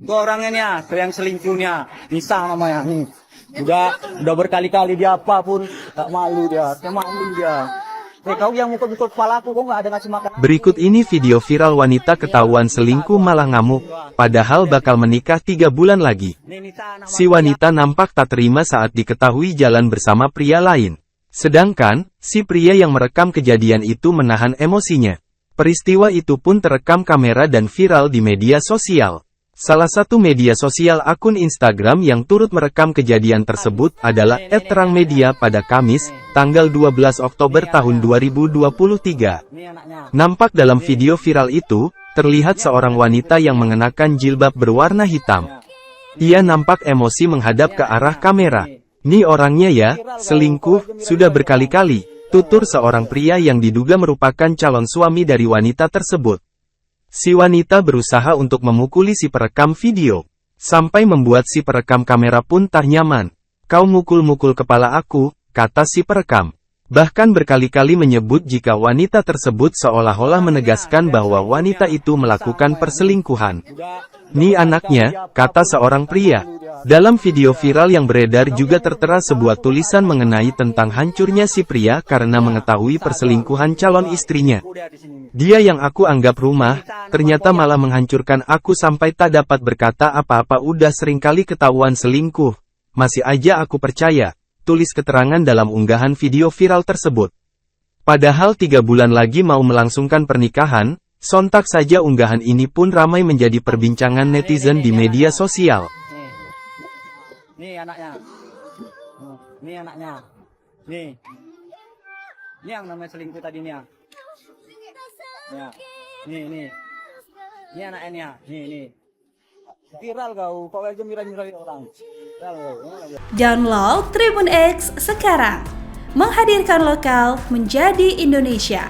Itu orangnya nih ya, tuh yang selingkuhnya. Nisa namanya nih. Udah berkali-kali dia apapun gak malu dia, malu dia. Kau yang mukul-mukul kepala aku, kok gak ada ngasih makan. Berikut ini video viral wanita ketahuan selingkuh malah ngamuk, padahal bakal menikah 3 bulan lagi. Si wanita nampak tak terima saat diketahui jalan bersama pria lain. Sedangkan, si pria yang merekam kejadian itu menahan emosinya. Peristiwa itu pun terekam kamera dan viral di media sosial. Salah satu media sosial akun Instagram yang turut merekam kejadian tersebut adalah @terangmedia pada Kamis, tanggal 12 Oktober tahun 2023. Nampak dalam video viral itu, terlihat seorang wanita yang mengenakan jilbab berwarna hitam. Ia nampak emosi menghadap ke arah kamera. "Nih orangnya ya, selingkuh, sudah berkali-kali," tutur seorang pria yang diduga merupakan calon suami dari wanita tersebut. Si wanita berusaha untuk memukuli si perekam video, sampai membuat si perekam kamera pun tak nyaman. "Kau mukul-mukul kepala aku," kata si perekam. Bahkan berkali-kali menyebut jika wanita tersebut seolah-olah menegaskan bahwa wanita itu melakukan perselingkuhan. "Nih anaknya," kata seorang pria. Dalam video viral yang beredar juga tertera sebuah tulisan mengenai tentang hancurnya si pria karena mengetahui perselingkuhan calon istrinya. "Dia yang aku anggap rumah, ternyata malah menghancurkan aku sampai tak dapat berkata apa-apa, udah seringkali ketahuan selingkuh. Masih aja aku percaya," tulis keterangan dalam unggahan video viral tersebut. Padahal 3 bulan lagi mau melangsungkan pernikahan, sontak saja unggahan ini pun ramai menjadi perbincangan netizen di media sosial. Nih anaknya. Nih anaknya. Nih. Ini yang namanya selingkuh tadi nih ya. Ya. Nih. Ini anaknya nih. Nih. Viral kau aja mirai-mirai orang. Viral. Download Tribun X sekarang. Menghadirkan lokal menjadi Indonesia.